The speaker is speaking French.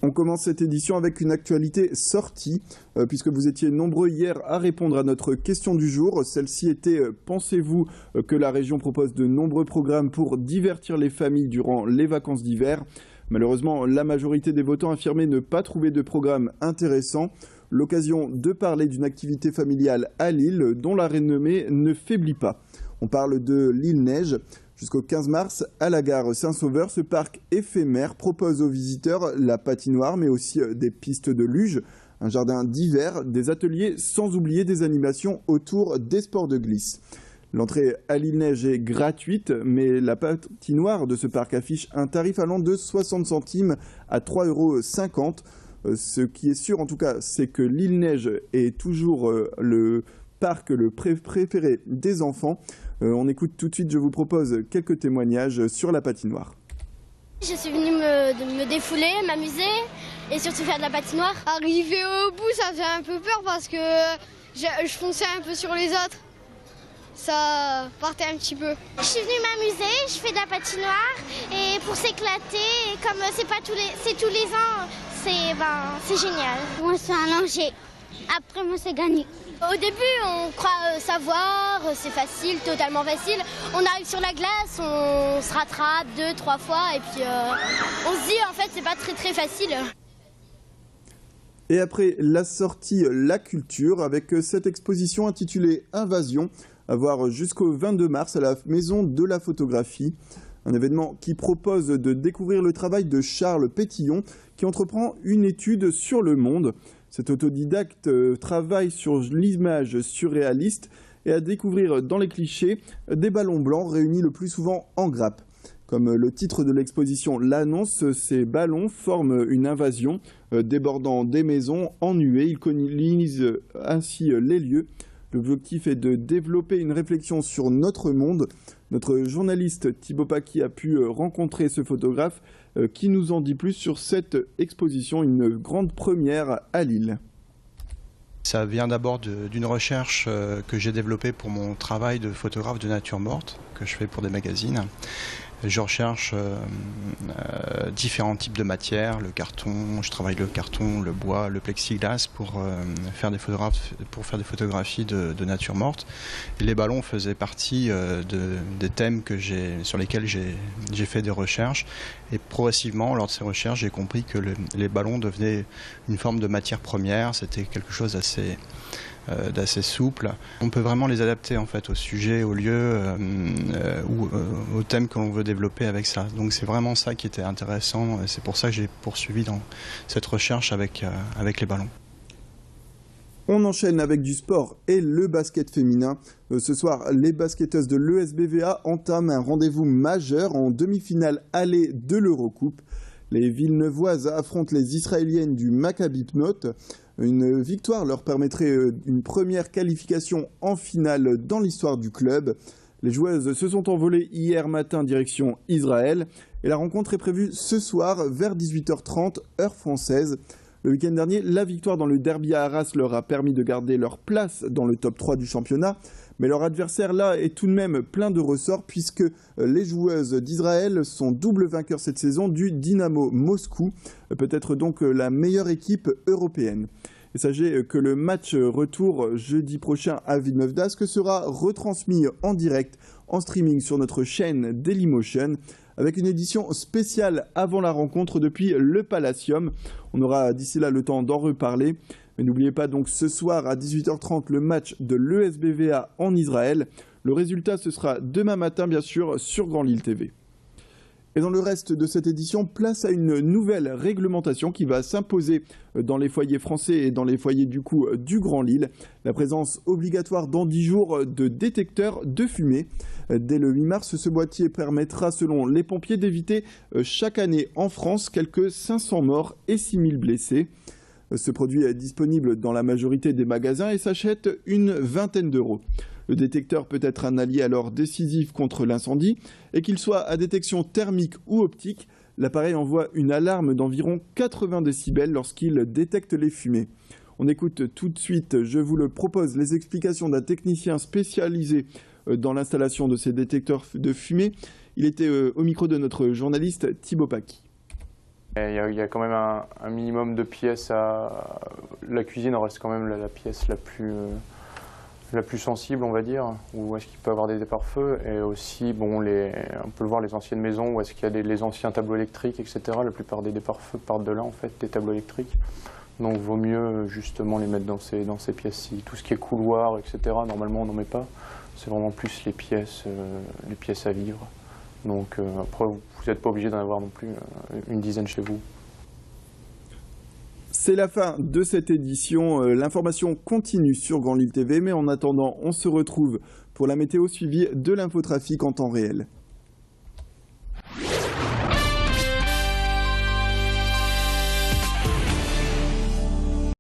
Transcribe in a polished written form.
On commence cette édition avec une actualité sortie, puisque vous étiez nombreux hier à répondre à notre question du jour. Celle-ci était « Pensez-vous que la région propose de nombreux programmes pour divertir les familles durant les vacances d'hiver ?» Malheureusement, la majorité des votants affirmaient ne pas trouver de programme intéressant. L'occasion de parler d'une activité familiale à Lille dont la renommée ne faiblit pas. On parle de l'île Neige. Jusqu'au 15 mars, à la gare Saint-Sauveur, ce parc éphémère propose aux visiteurs la patinoire, mais aussi des pistes de luge, un jardin d'hiver, des ateliers, sans oublier des animations autour des sports de glisse. L'entrée à l'île Neige est gratuite, mais la patinoire de ce parc affiche un tarif allant de 60 centimes à 3,50 €. Ce qui est sûr, en tout cas, c'est que l'île Neige est toujours le parc le préféré des enfants. On écoute tout de suite, je vous propose quelques témoignages sur la patinoire. Je suis venue me défouler, m'amuser et surtout faire de la patinoire. Arrivé au bout, ça faisait un peu peur parce que je fonçais un peu sur les autres. Ça partait un petit peu. Je suis venue m'amuser, je fais de la patinoire et pour s'éclater, et comme c'est tous les ans, c'est génial. Moi c'est un danger. Après moi c'est gagné. Au début, on croit savoir, c'est facile, totalement facile. On arrive sur la glace, on se rattrape 2-3 fois et puis on se dit en fait c'est pas très facile. Et après la sortie La Culture avec cette exposition intitulée Invasion, à voir jusqu'au 22 mars à la Maison de la Photographie. Un événement qui propose de découvrir le travail de Charles Pétillon qui entreprend une étude sur le monde. Cet autodidacte travaille sur l'image surréaliste et à découvrir dans les clichés des ballons blancs réunis le plus souvent en grappe. Comme le titre de l'exposition l'annonce, ces ballons forment une invasion débordant des maisons en nuée. Ils colonisent ainsi les lieux. L'objectif est de développer une réflexion sur notre monde. Notre journaliste Thibaut Paquis a pu rencontrer ce photographe qui nous en dit plus sur cette exposition, une grande première à Lille. Ça vient d'abord d'une recherche que j'ai développée pour mon travail de photographe de nature morte, que je fais pour des magazines. Je recherche différents types de matières, le carton, je travaille le carton, le bois, le plexiglas pour faire des photographies de nature morte. Et les ballons faisaient partie des thèmes sur lesquels j'ai fait des recherches. Et progressivement, lors de ces recherches, j'ai compris que les ballons devenaient une forme de matière première. C'était quelque chose d'assez souple. On peut vraiment les adapter en fait au sujet, au lieu ou au thème que l'on veut développer avec ça. Donc c'est vraiment ça qui était intéressant. C'est pour ça que j'ai poursuivi dans cette recherche avec les ballons. On enchaîne avec du sport et le basket féminin. Ce soir, les basketteuses de l'ESBVA entament un rendez-vous majeur en demi-finale allée de l'Eurocoupe. Les Villeneuvoises affrontent les Israéliennes du Maccabi Pnot. Une victoire leur permettrait une première qualification en finale dans l'histoire du club. Les joueuses se sont envolées hier matin direction Israël et la rencontre est prévue ce soir vers 18h30 heure française. Le week-end dernier, la victoire dans le derby à Arras leur a permis de garder leur place dans le top 3 du championnat. Mais leur adversaire là est tout de même plein de ressorts puisque les joueuses d'Israël sont double vainqueurs cette saison du Dynamo Moscou, peut-être donc la meilleure équipe européenne. Et sachez que le match retour jeudi prochain à Villeneuve d'Ascq sera retransmis en direct en streaming sur notre chaîne Dailymotion avec une édition spéciale avant la rencontre depuis le Palacium. On aura d'ici là le temps d'en reparler. Mais n'oubliez pas donc ce soir à 18h30 le match de l'ESBVA en Israël. Le résultat ce sera demain matin bien sûr sur Grand Lille TV. Et dans le reste de cette édition, place à une nouvelle réglementation qui va s'imposer dans les foyers français et dans les foyers du Grand Lille. La présence obligatoire dans 10 jours de détecteurs de fumée. Dès le 8 mars, ce boîtier permettra selon les pompiers d'éviter chaque année en France quelques 500 morts et 6000 blessés. Ce produit est disponible dans la majorité des magasins et s'achète une vingtaine d'euros. Le détecteur peut être un allié alors décisif contre l'incendie et qu'il soit à détection thermique ou optique, l'appareil envoie une alarme d'environ 80 décibels lorsqu'il détecte les fumées. On écoute tout de suite, je vous le propose, les explications d'un technicien spécialisé dans l'installation de ces détecteurs de fumée. Il était au micro de notre journaliste Thibaut Paquis. Il y a quand même un minimum de pièces à... La cuisine reste quand même la pièce la plus sensible, on va dire, où est-ce qu'il peut y avoir des pare-feux. Et aussi, bon, on peut le voir, les anciennes maisons, où est-ce qu'il y a les anciens tableaux électriques, etc. La plupart des pare-feux partent de là, en fait, des tableaux électriques. Donc, il vaut mieux, justement, les mettre dans ces pièces-ci. Tout ce qui est couloir, etc., normalement, on n'en met pas. C'est vraiment plus les pièces à vivre. Donc, après, vous n'êtes pas obligé d'en avoir non plus une dizaine chez vous. C'est la fin de cette édition. L'information continue sur Grand Lille TV, mais en attendant, on se retrouve pour la météo suivie de l'infotrafic en temps réel.